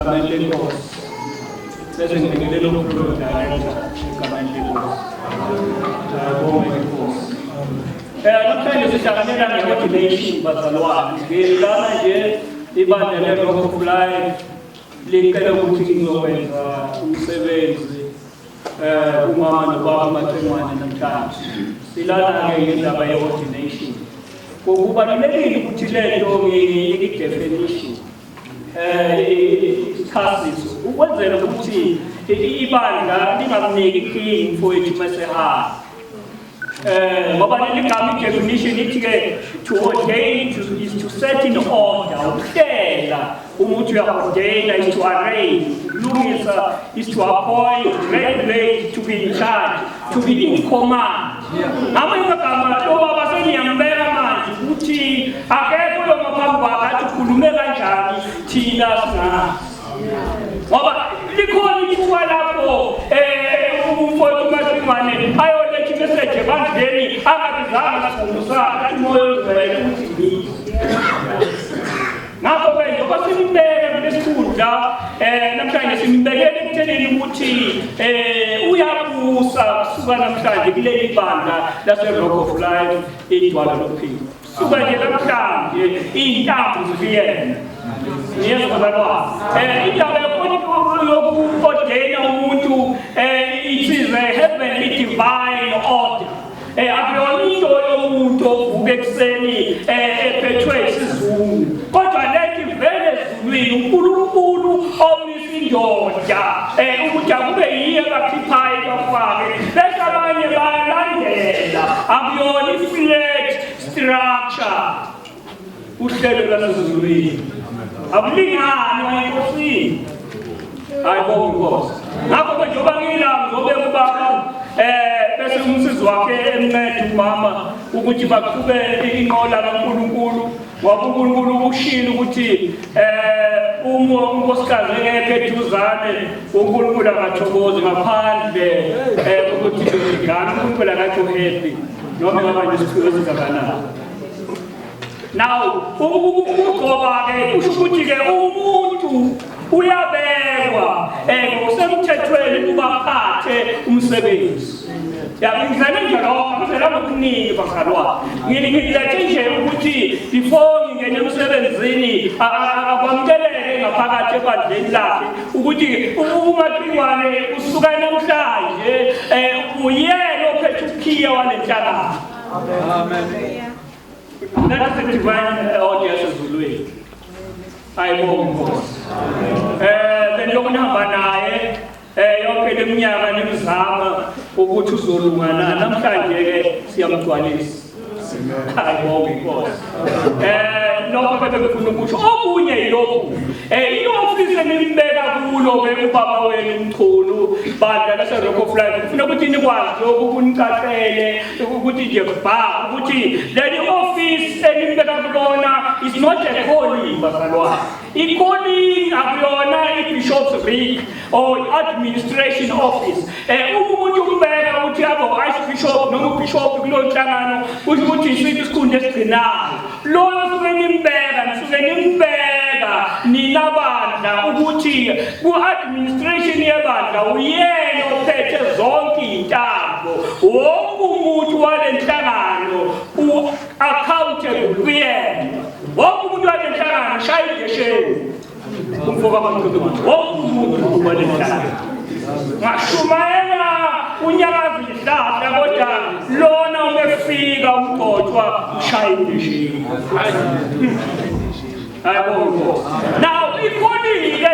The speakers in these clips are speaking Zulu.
Namhlanje sihlanganyela nge-ordination bazalwane. Ngilana nje ibandla le-Rock of Life licela ukuthi ngizokwenza umsebenzi umama nobaba amacengwane namhlanje. Silana-ke ngendaba ye-ordination. Kubalulekile ukuthi lento ngi-definition ichasiso ukwenzela ukuthi ibandla lingakuniki ikingi mfowethu masehamba. Ngoba ligama i-definition ithi-ke to ordain is to set in order, ukuhlela. Umuntu uya-ordaina is to arrange, ukulungisa is to appoint, regulate, to be in charge, to be in command. Ngamanye amagama lo baba seniyambeka manje ukuthi akekho lo ngaphambi kwakhe athi ukhulume kanjani thina singazi. Ngoba likhona ithuba lapho umfowethu uMasimane ayoletha imessage ebandleni angabizanga ngasifundisana imoya yozwele ukuthi ngiyini. Ngakho-ke njengoba simbeke kulesikhundla namhlanje simbekele ekuthenini ukuthi uyabusa kusuka namhlanje kuleli bandla lase-Rock of Life idwala lophila. Suka nje namhlanje iy'ntambo zikuyena. Indaba yoku-ordaina umuntu it is a heavenly divine order. Akuyona into yomuntu ovuka ekuseni ephethwe isizungu, kodwa lethi vele ezulwini uNkulunkulu omisa indoda ukuthi akube yiyo abakhiphayo bafake bese abanye bayalandela. Akuyona i-flat structure uhlelo lwasezulwini. Akulingani enkosini. Ayibonge Nkosi. Ngakho-ke njengoba ngiyilapha ngizobeka ubaba bese umsizi wakhe emncede umama ukuthi baqhube inqola kaNkulunkulu, ngoba uNkulunkulu ushilo ukuthi unkosikazi engekho eduzane uNkulunkulu akathokozi ngaphandle ukuthi ngani uNkulunkulu akathi uhappy noma ngabanye isiphiwo esingakanani. Now, ukugcoba-ke kusho ukuthi-ke umuntu uyabekwa ngokusemthethweni ukuba aphathe umsebenzi. Ngidlale njalo, ngidlala okuningi bazalwane. Ngilethe nje ukuthi before ngingene emsebenzini akwamukeleke ngaphakathi ebandleni lakhe ukuthi uMasimane usuka namhlanje uyena ophethe ukhiya walenhlangano. Amen. That is the divine audience ezulwini. Ayibonge Nkosi. Bengiyokuhamba naye yonke leminyaka nemizamo ukuthi uzolungana. Namhlanje-ke siyamgcwalisa. Ayibonge Nkosi. Lokho bengifuna ukusho okunye yilokhu. I-ofisi engimbeka kulo-ke ubaba wenu umchunu bandla lase-Rock of Life ufuna ukuthi nikwazi ukunicathele ukuthi nje ukuthi leli office engimbeka kulona is not a calling bazalwane. I-calling akuyona i-Bishop's Rig or administration office. Umuntu umbeka ukuthi abe u-Archbishop noma uBishop kulo nhlangano kusho ukuthi isiphi isikhundla esigcinayo. Loyo suke nimbeka nina bandla ukuthi ku-administration yebandla uyena ophethe zonke iy'ntambo. Wonke umuntu wale nhlangano u-accountable kuyena. Wonke umuntu wale nhlangano shaya indesheni umfoka amakhulumo. Wonke umuntu wale nhlangano ngashumayela unyakaza ihlahla kodwa lona umefika umgcotshwa ushaya indesheni. Now, i-calling-ke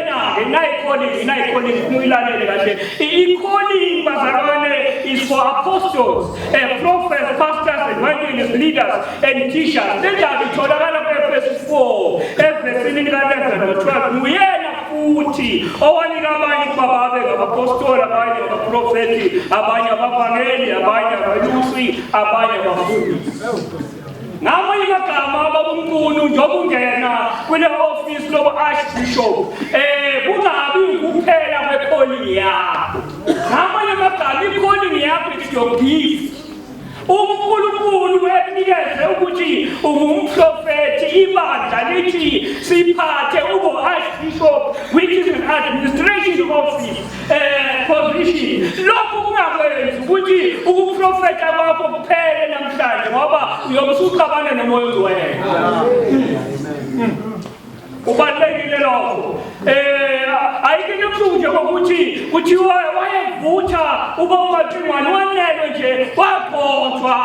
nayi-calling kuyilalele kahle. I-calling bazalwane is for apostles, prophets, pastors, evangelists, leaders, and teachers. Lenjalo itholakala ku-Efesu 4, evesini lika-11 no-12. Uyena futhi owanika abanye ukuba babe ngabapostoli, abanye abaprofethi, abanye abavangeli, abanye abalusi, abanye abafundisi. Ngamanye amagama ababunkulu njengoba ungena kule office lobo Archbishop kungabi ukuphela kwe-calling yakho. Ngamanye amagama i-calling yakho is your gift. uNkulunkulu unikeze ukuthi ungumprofethi ibandla lithi siphathe ubu-archbishop which is an administration office position. Lokhu kungakwenzi ukuthi ukuprofetha kwakho kuphele namhlanje ngoba uyobe usuxabana nomoya ongcwele. Ubalulekile lokho. Ayike nje ngokuthi kuthiwa wayevutha uba uMathingwane wanelwe nje waphothwa.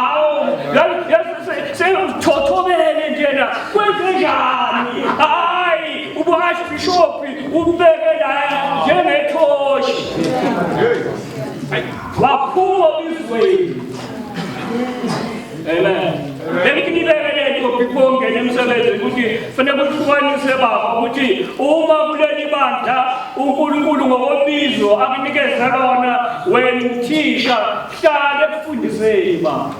Sewuthothobele njena kwenze njani? Hayi ubu-archbishop ubeke la njengethoshi. Waphuma izwe. Amen. Bengibekele lokho ngene emsebenzi ukuthi fanele ukuhlukanise baba ukuthi uma kuleli bandla uNkulunkulu ngokobizo akunikeza lona wena uthisha hlale ekufundiseni baba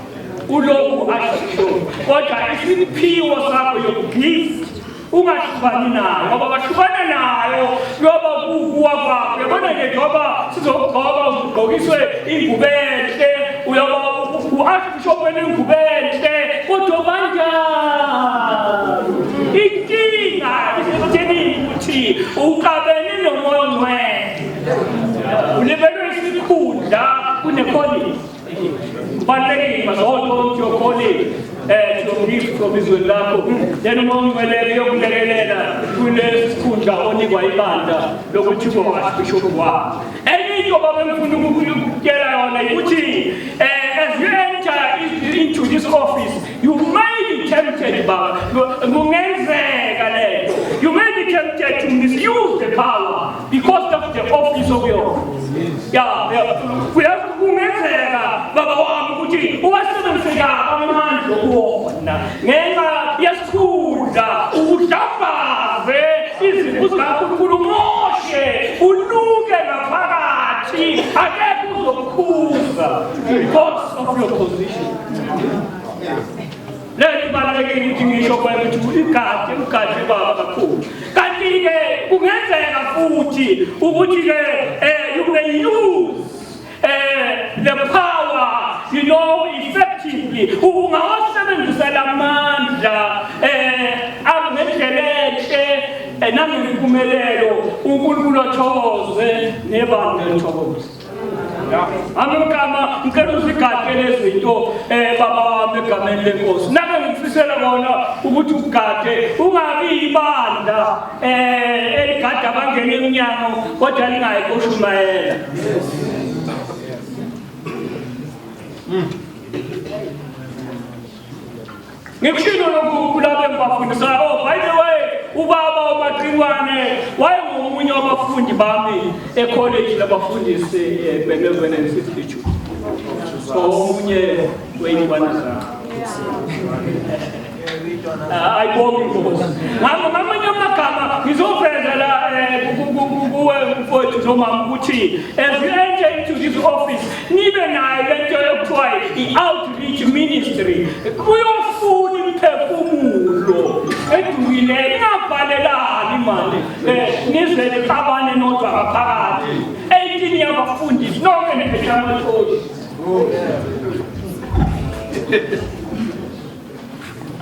uloku asho kodwa isiphiwo sakho yokugift ungahlukani nayo ngoba bahlukana nayo ngoba kuwa kwakho yabona nje ngoba sizogqoka ugqokiswe ingubo enhle uyoba u-archbishop wengubo enhle kodwa kanjani inkinga isekutheni ukuthi uqabene nomoya ongcwele ulibelwe isikhundla kunekolini kubalulekile mazodwa your calling to give from izweni lakho then uma ungcweleke yokulekelela kulesikhundla onikwa ibandla lokuthi ubu-archbishop wakho. Enye into baba ngifuna ukukutshela yona ukuthi as you enter into this office you may be tempted baba kungenzeka lento you may be tempted to misuse the power because of the office of yours. Kungenzeka baba wami ukuthi uwasebenzise amandla kuwona ngenxa yesikhundla udlambaze izinto zakho umoshe unuke ngaphakathi akekho uzokukhuza because of your position. Leli balulekile ukuthi ngisho kwena ukuthi igadi baba kakhulu kanti-ke kungenzeka futhi ukuthi-ke you may use the power effectively ungawasebenzisela amandla ngendlela enhle nangempumelelo uNkulunkulu athokoze nebandla lithokoze. Amagama ngicela usigade lezinto baba wami egameni lenkosi nake ngifisela bona ukuthi ugade ungabi ibandla eligada abangena eminyango kodwa lingayikoshumayela. Ngikushilo lokulabe ngibafundisa by the way ubaba uMathingwane wayengomunye wabafundi bami ecollege labafundisi Benevolence Institute. So omunye weyibana zami. Ayibonge inkosi. Ngamanye amagama ngizovezela kuwe mfowethu nomama ukuthi as you enter into this office nibe nayo lento yokuthiwa i-outreach ministry kuyofuna imphefumulo edumileyo ingabhalelani imali nize nixabane nodwa ngaphakathi 18 yabafundisi nonke nephethe amathoyi.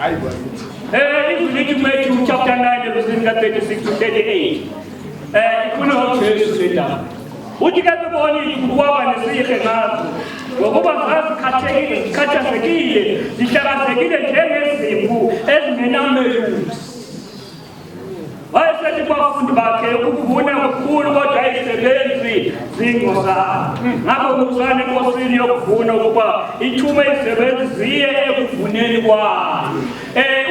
If we read Matthew chapter 9, verses 36 to 38, ikhuluma Jesu sedaba. Uthi ke bebona ukuba nesihle ngazo. Ngokuba zikhathazekile, zihlakazekile njengezimvu ezingenamelusi. Wayesethi kwabafundi bakhe ukuvuna kakhulu kodwa izisebenzi zingozana. Ngakho ngizana enkosini yokuvuna ukuba ithume izisebenzi ziye ekuvuneni kwayo.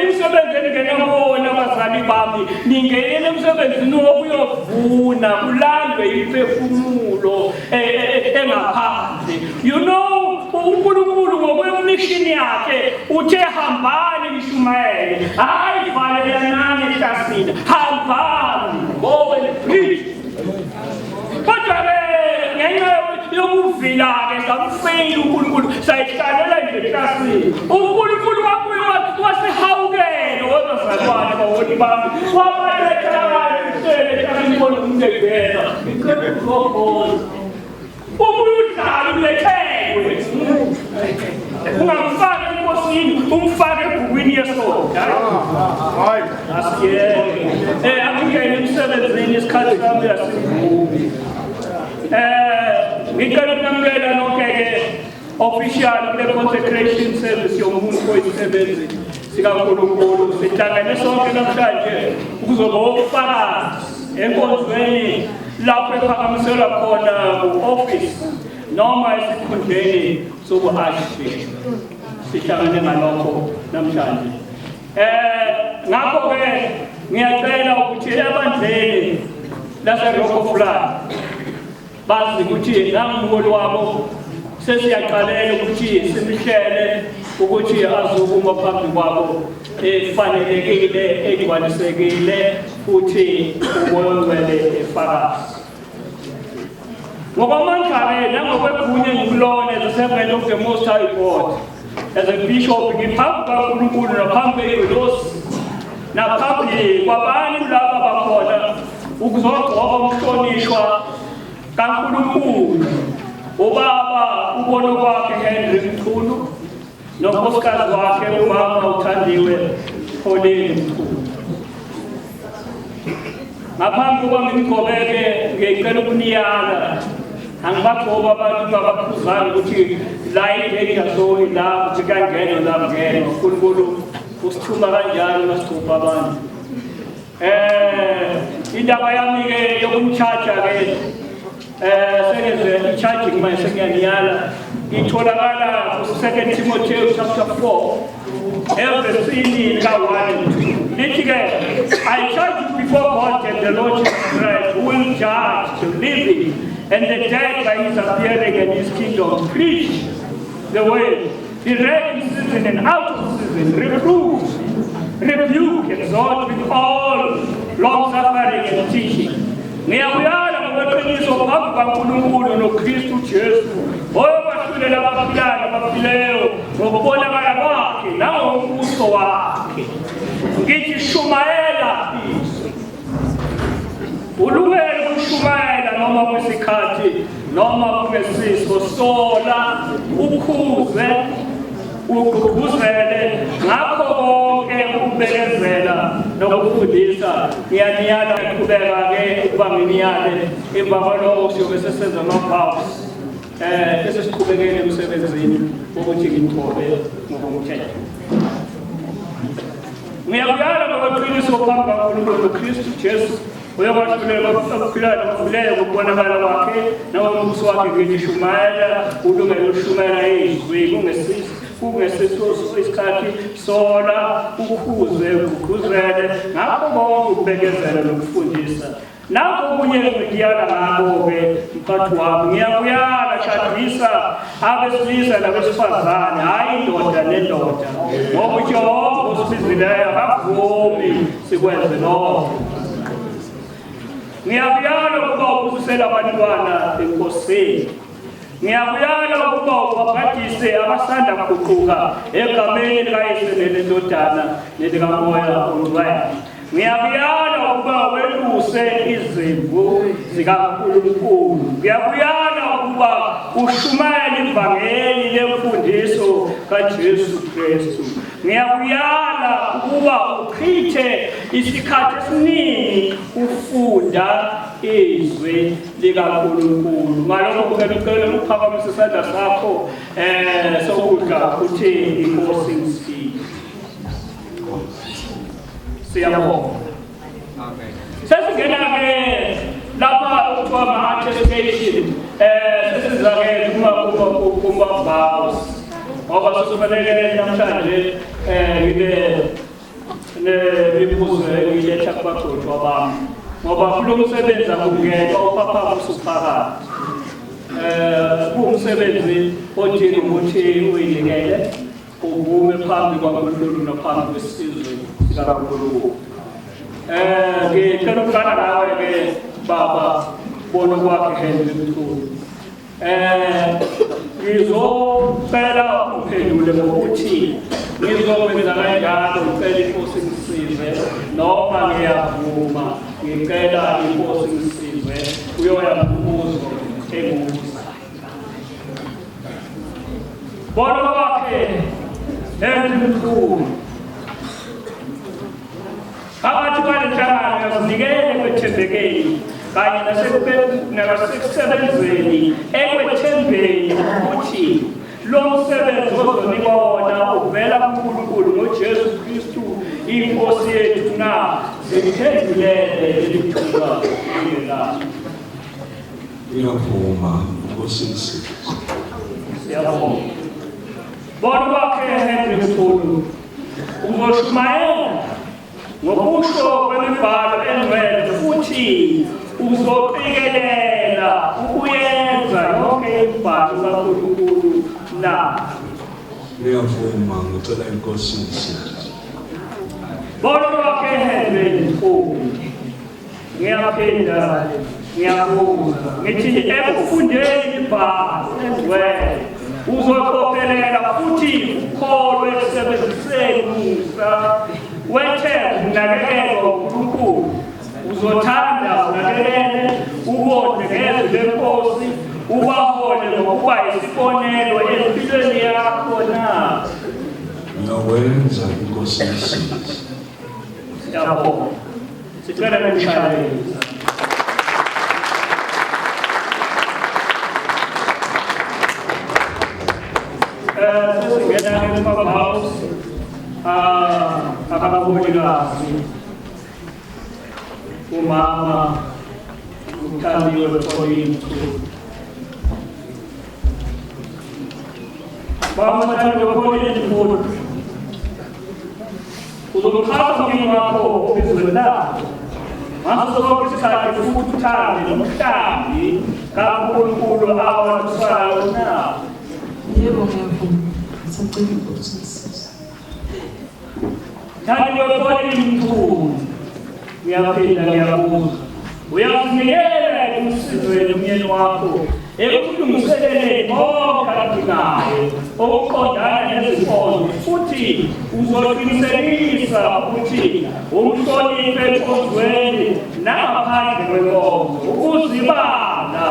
Umsebenzi engenawona abazali bami ningene emsebenzini wokuyovuna kulandwe imphefumulo engaphandle. You know uNkulunkulu ngokwemishini yakhe uthe hambani nishumayele hayi valelelani eklasini hambani go and preach. Kodwa ngenxa yokuvila-ke samfeyila uNkulunkulu sayihlalela nje eklasini. uNkulunkulu wabuye wasihawukele wozazalwane bawoni bami wabalethakale mhlele eklasini bona umnekuvela ngicela ukuzokhona ubuye udlala ulethelwe ungamfaki inkosi enkosini umfake ebhukwini yesondo. Asiyeke angingene emsebenzini isikhathi sami asivumi. Ngicela ukunamukela nonke-ke official kule consecration service yomuntu oyisebenzi sikaNkulunkulu. Sihlangene sonke namhlanje ukuzoba ubufakazi enkonzweni lapho ephakamiselwa khona ku-office noma esikhundleni sobu-archbishop. Sihlangene ngalokho namhlanje. Ngakho-ke ngiyacela ukuthi ebandleni lase-Rock of Life bazi ukuthi nangumholi wabo sesiyaqalela ukuthi simhlele ukuthi azokuma phambi kwabo efanelekile egcwalisekile futhi umoyongcwele efakazi. Ngokwamandla-ke nangokwegunya engikulona as a servant of the Most High God, as a bishop ngiphambi kaNkulunkulu naphambi kwey'nkosi naphambi kwabantu laba bakhona ukuzogcoba umhlonishwa kaNkulunkulu ubaba ubono kwakhe Henry Mchunu nonkosikazi wakhe umama uthandiwe Pauline Mchunu. Ngaphambi kokuba ngigqobeke ngicela ukuniyala angibagcoba abantu abaphuzanga ukuthi la i-danger zone la ukuthi kangena la kungena uNkulunkulu usithuma kanjalo masigcobha abantu. Indaba yami-ke yokumtshaja-ke sengenze i-charging manje sengiyaniyala itholakala ku-2 Timothy chapter 4 evesini ka-1 and 2 lithi-ke, I charge you before God and the Lord Jesus Christ, who will judge the living and the dead by his appearing and his kingdom. Preach the word, be ready in season and out of season, reprove, rebuke, exhort with all long suffering and teaching. Ngiyabuyala ngokweqiniso phambi kaNkulunkulu noKristu Jesu oyobahlulela abaphilayo abafileyo ngokubonakala kwakhe nangombuso wakhe. Ngithi shumayela izwi. Ulungele ukushumayela noma kwesikhathi noma kwesiso, sola ukhuze ugqugquzele ngakho konke ukubekezela nokufundisa. Ngiyaniyala qhubeka-ke ukuba nginiyale emva kwalokho siyobe sesenza amabhawusi esesiqhubekele emsebenzini wokuthi ngithobe ngokomthetho. Ngiyabuyala ngokweqiniso phambi kaNkulunkulu noKristu Jesu uyabahlulela abaphilayo nabafileyo ngokubonakala kwakhe nangombuso wakhe. Ngithi shumayela, ulungele ukushumayela izwi kungesisuso isikhathi, sola ukhuze ugqugquzele ngakho konke ukubekezela nokufundisa. Nakho okunye ngiyala ngako-ke mphathi wami, ngiyakuyala shadisa abesilisa nabesifazane, hhayi indoda nendoda, ngoba uJehova usibizileyo akavumi sikwenze lokho. Ngiyakuyala ukuba ukhusela abantwana enkosini. Ngiyakuyala ukuba ubaphathise abasanda kuguquka egameni likaYesu nelendodana nelikaMoya oNgcwele. Ngiyakuyala ukuba weluse izimvu zikaNkulunkulu. Ngiyakuyala ukuba ushumayele ivangeli lemfundiso kaJesu Kristu. Ngiyakuyala ukuba uchithe isikhathi esiningi ufunda izwi likaNkulunkulu. Ngalokho ngicela ukuphakamise isandla sakho sokudla uthi inkosi ngisize. Siyabonga. Amen. Sesingena-ke lapha okuthiwa ama-attestation sesiza-ke kuma-vows ngoba sesifanele namhlanje ngibe nemibuzo engiyiletha kubagcotshwa bami ngoba kulo msebenzi akungekho uphaphamisa uphakathi. Kuwumsebenzi odinga ukuthi uyinikele uvume phambi kwaNkulunkulu naphambi kwesizwe sikaNkulunkulu. Ngicela ukufana nawe-ke baba bona kwakhe Henry Mchunu. Ngizocela uphendule ngokuthi ngizokwenza kanjalo, ngicela inkosi ngisize noma ngiyavuma, ngicela inkosi ngisize uyoya kubuzo engubuza. Bona kwakhe ezinkulu. Phakathi kwalenthlangano yasinikele ekwethembekeni kanye nasekusebenzeni ekwethembeni ukuthi lo msebenzi ozonikwa wona uvela kuNkulunkulu ngoJesu Kristu inkosi yethu na siphendulele elithuba elilapha. Ngiyavuma ukosizi. Siyabonga. Bona kwakhe Henry Mkhulu uzoshumayela ngokusho kwemibhalo engcwele futhi uzoqikelela ukuyenza yonke imibhalo kaNkulunkulu na. Ngiyavuma ngicela inkosisi. Bona kwakhe Henry Mkhulu ngiyaphinda ngiyabuza ngithi ekufundeni imibhalo engcwele uzocophelela futhi ukholwe ekusebenziseni umusa wethemba unakekelwa uNkulunkulu. Uzothanda unakekele ubone ngezwi lenkosi ubahole ngokuba isibonelo empilweni yakho na. Ngiyakwenza inkosisi. Siyabonga. Sicela nemishayeli. Sesingena eMabaus ababonikazi umama uMthandi wePauline Mkhulu. Mama Mthandi wePauline Mkhulu, uzomxhasa umyeni wakho obizweni lakho ngaso sonke isikhathi futhi uthande nomhlambi kaNkulunkulu awathusayo na. Yebo, ngiyavuma. Ngisacela inkosisi. Thandi wePauline Mkhulu, ngiyaphinda ngiyabuza. Uyazinikela ekusizweni umyeni wakho ekulungiseleleni konke adingayo okuqondana nezifonyo futhi uzoqinisekisa ukuthi umhloniphe enkonzweni nangaphandle kwenkonzo ukuzibala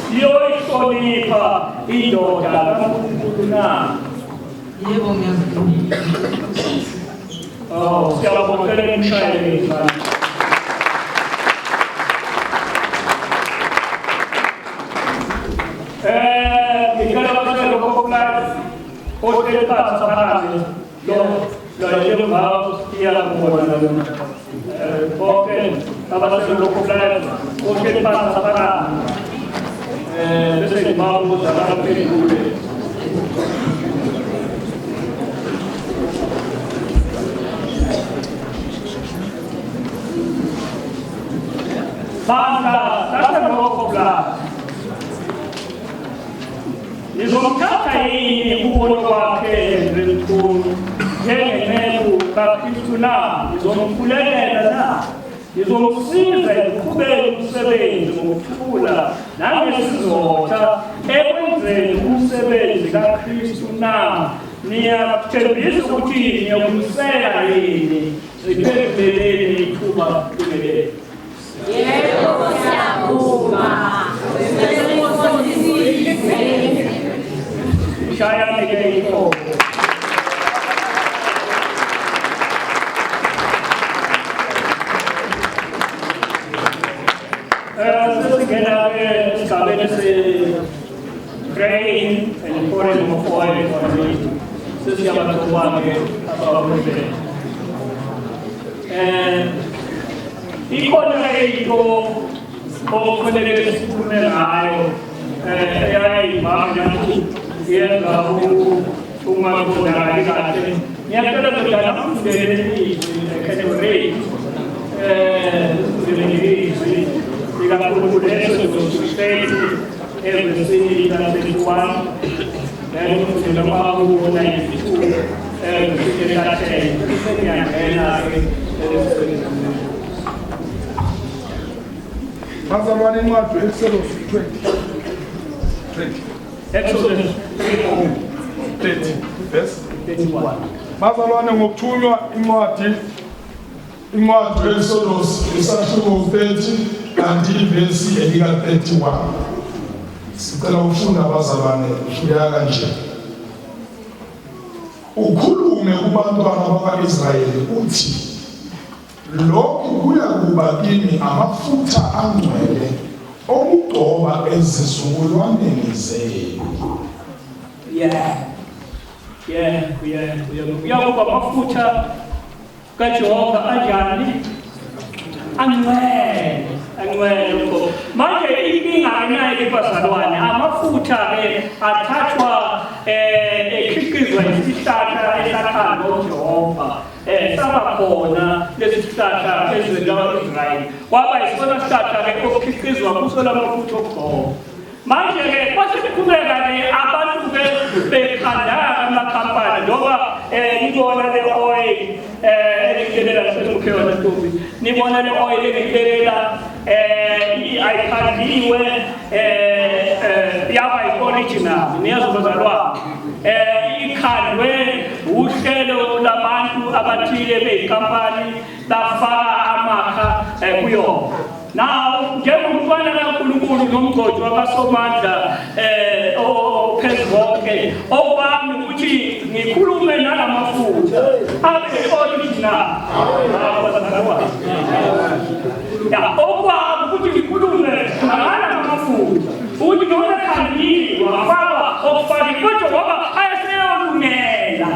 siyoyihlonipha indoda kaNkulunkulu na. Yebo, ngiyavuma. Siyabonga umshayeli. Ngicela abashayeli bokuqala ohleli phansi phakathi lo yemva iyakubona lona. Bonke abashayeli bokuqala ohleli phansi phakathi bese ngibabuza abaphendule. Sasa bokuqala nizomthatha yini ubono wakhe Mkhulu njengenceku kaKristu na? Nizomkhulelela na? Nizomsiza ekuqhubeni umsebenzi ngokuthula nangesizotha ekwenzeni umsebenzi kaKristu na? Niyathembisa ukuthi niyokumsela yini? Siphenduleleni ithuba leli. Yebo, siyavuma. Shaya Nigel. Praying and pouring more oil on me. This is and equally go over the school Dia tahu rumah saudara kita. Yang kita dalam dari kategori jika kemudian sudah sustain everything dan tuan dan sudah mahu naik itu kita cek yang enak. Bazalwane incwadi Exodus 20. Exodus 30 verse 31. Bazalwane ngokuthunywa incwadi Exodus isahluko 30 kanti ivesi elika 31. Sicela ufunda bazalwane ufika kanje. ukhulume kubantwana bakwa-Israyeli uthi lokhu kuya kuba kimi amafutha angcwele okugcoba ezizukulwaneni zenu. Kuyakuba amafutha kaJehova anjani? Angcwele manje inkinga ayinayo bazalwane, amafutha athathwa ekhiqizwa isihlahla esakhandwa uJehova saba khona lesi sihlahla ezweni lakwa-Israyeli kwaba yisona sihlahla okukhiqizwa kuso lamafutha okugcoba. Manje-ke kwasekuqhubeka-ke abantu bekhandaka amakhampani njengoba nibona le oil elikelela nasemukheyona ntombi, nibona le oil elikelela ayikhandiwe yaba yi-original niyazobazalwane ikhandwe uhlelo labantu abathile beyinkampani bafaka amakha kuyona. Now, njengomntwana kaNkulunkulu nomgodi wabasomandla ophezu konke, okwami ukuthi ngikhulume nalamafutha abe original. Okwami ukuthi ngikhulume nalamafutha ukuthi noma ekhandiwe wafakwa okufakile kodwa ngoba ayaseyolungela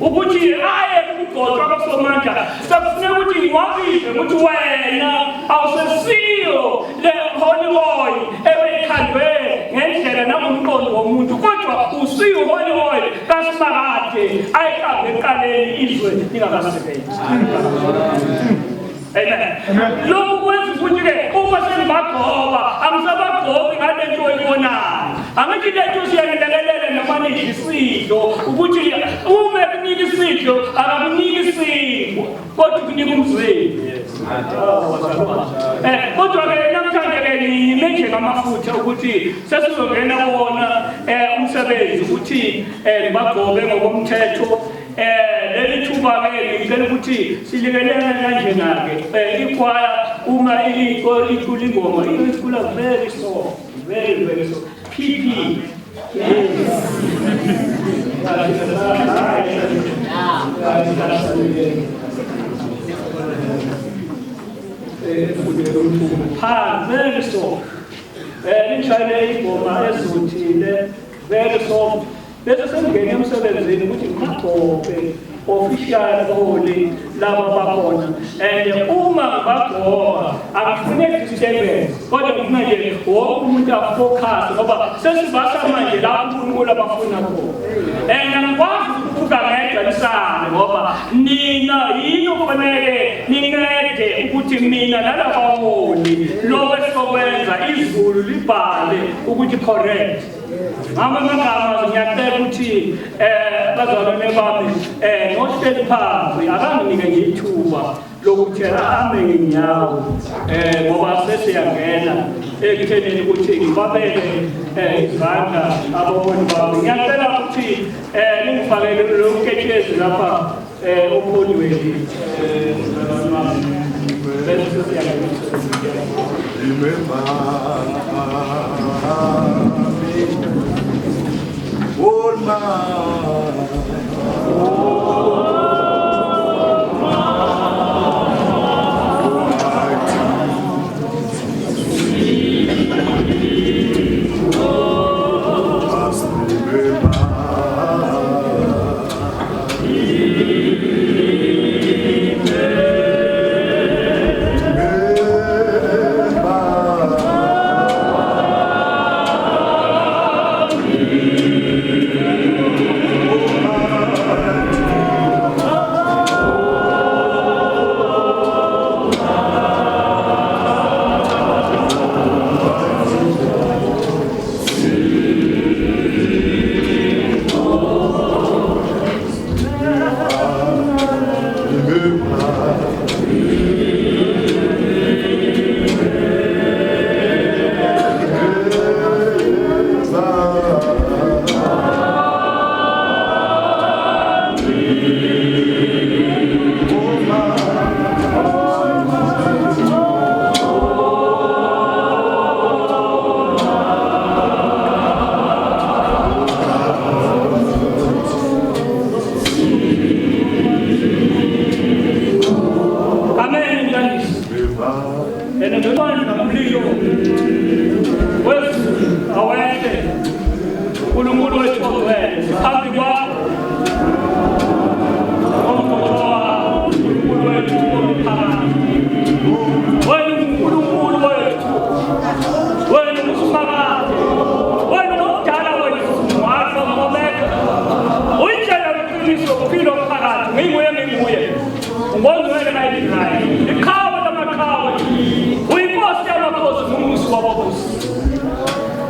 ukuthi aye kumgodi wabasomandla, sekufuneka ukuthi ngiwabize ukuthi wena awusesiyo le holy oil ebeyikhandwe ngendlela nangomqondo womuntu, kodwa usiyo holy oil kaSimakade ayikhambe eqaleni izwe lingakasebenzi. Amen. Lokhu kwenza ukuthi-ke uma senibagcoba angisabagcobi ngale nto oyibonayo, angithi le nto siyanilekelele noma nidla isidlo ukuthi uma kunika isidlo akakuniki isidlo kodwa kunika umzimba. Kodwa-ke namhlanje-ke nime ngamafutha ukuthi sesizongena wona umsebenzi ukuthi bagcobe ngokomthetho. Leli thuba-ke ngicela ukuthi silekelele kanjena-ke ikwaya uma icula ingoma icula very soft, very soft. PP. Very soft. Nishayele ingoma ezothile very soft. Bese sengene emsebenzini ukuthi ngigcobe official holy laba bakhona, and uma bagcoba akufuneki disturbance kodwa kufuna nje wonke umuntu afocus ngoba sesibasa manje la uNkulunkulu abafuna khona. And angikwazi ukubuka ngedwa lisane ngoba nina yini kufanele nincede ukuthi mina nalabaholi lo esokwenza izulu libhale ukuthi correct. Amagama ngiyacela ukuthi bazalwane bami ngohleli phansi akanginike nje ithuba lokuthi ame ngenyawo ngoba sesiyangena ekuthenini ukuthi ngibabeke izandla abaholi bami. Ngiyacela ukuthi ningifakele lo mketshezi lapha opholiweni bese siyangena.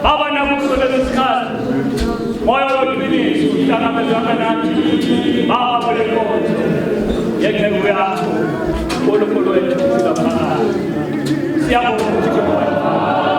Baba nakusolela isikhathi moya weqiniso uhlangabezana nathi Baba kule nkonzo yenceku yakho uNkulunkulu wethu silaphakade siyabonga ukuthi Baba,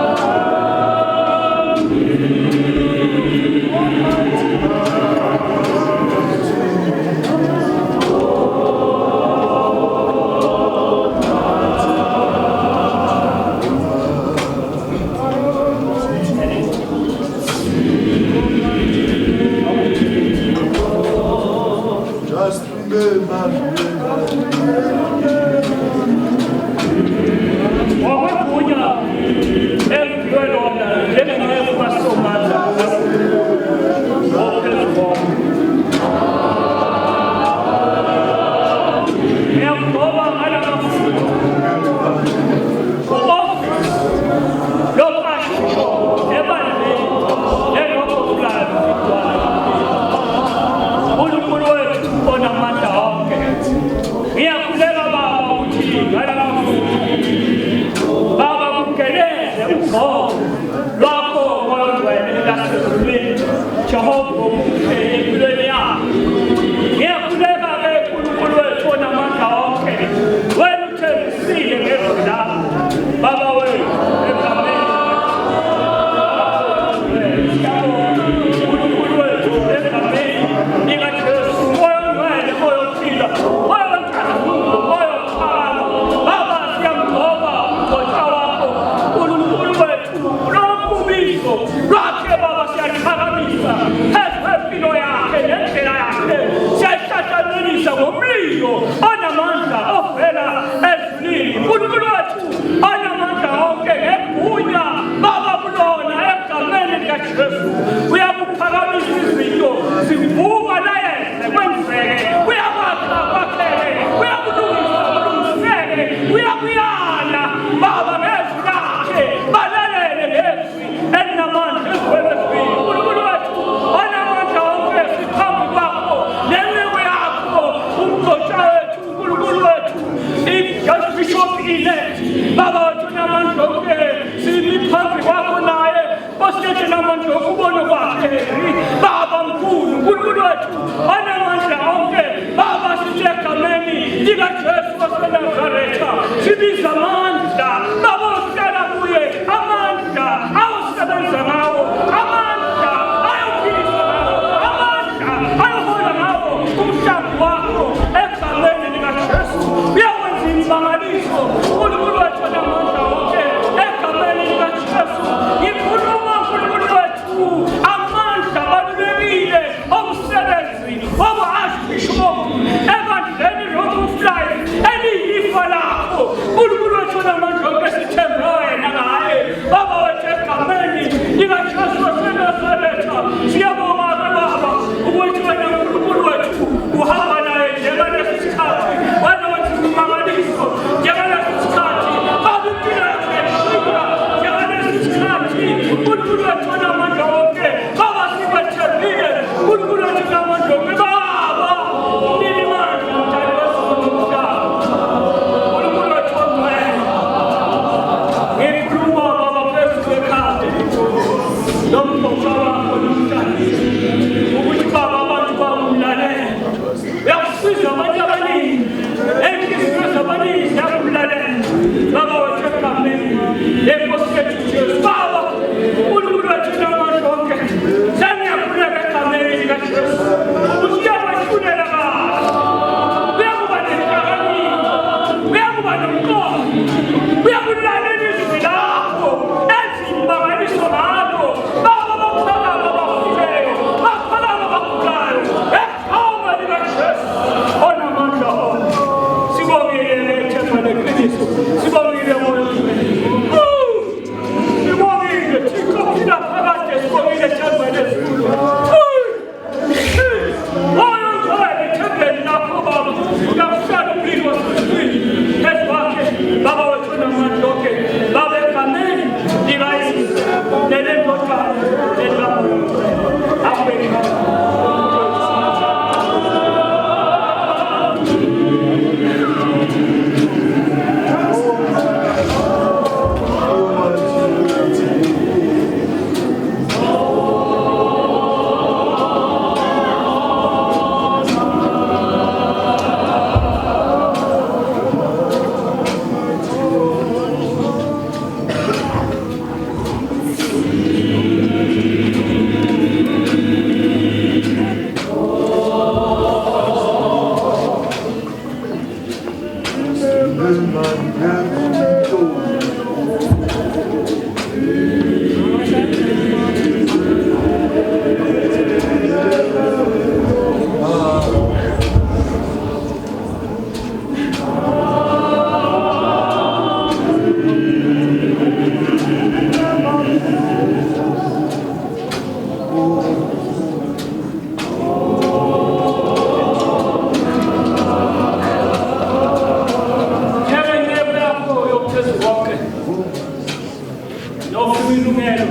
ilungelo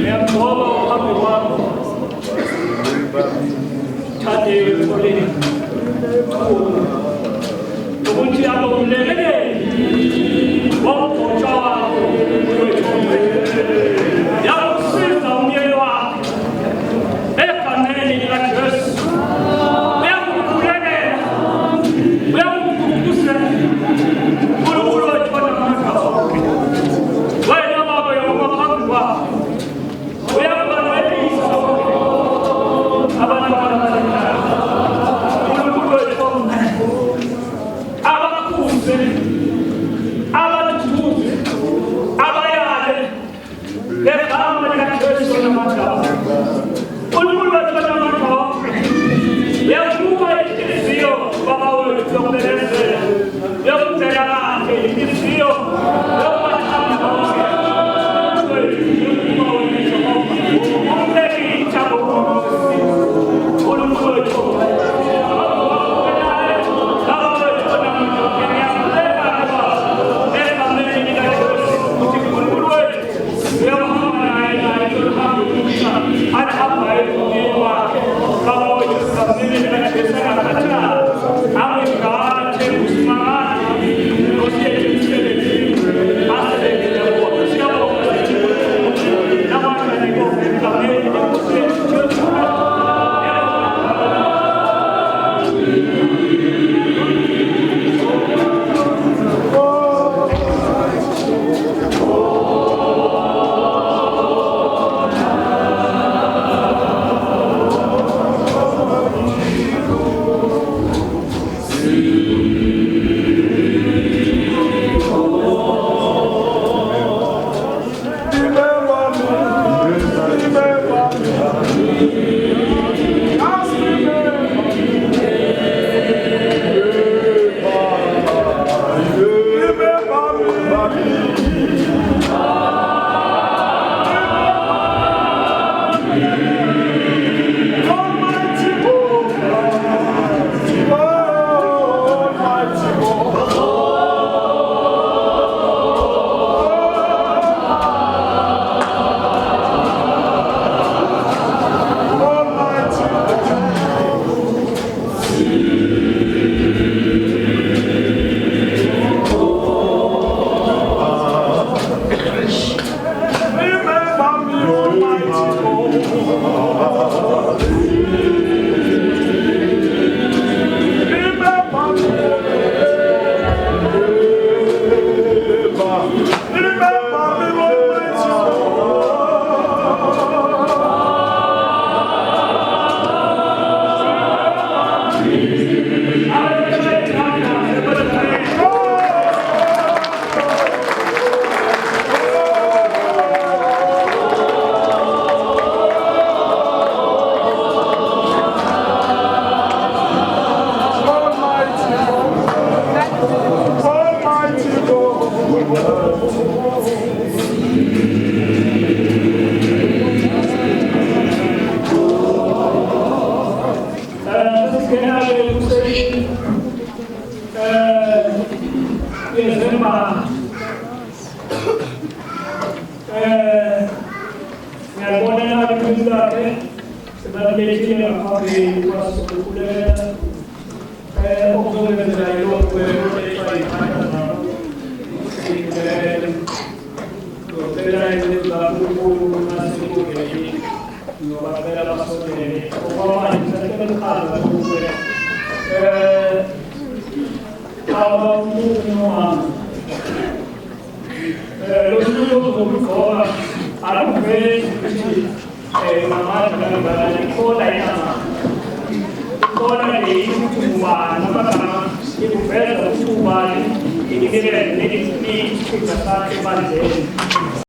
ngiyamgcoba uphambi kwakho thathe koleni ukuthi abomlekeleli womgcotsha wakho yakusiza umyeni wakhe egameni likaJesu uyamkhulekela uyamkhulekela uNkulunkulu wethu onamandla onke wena baba yehova phambi kwakho uyabanelisa abantu abadala uNkulunkulu wethu abakhuze abaduze abayale legama likaJesu onamandla uNkulunkulu wethu onamandla onke uyavuka inhliziyo baba wethu yokubelezela yokubheka kahle inhliziyo yokubathanda bonke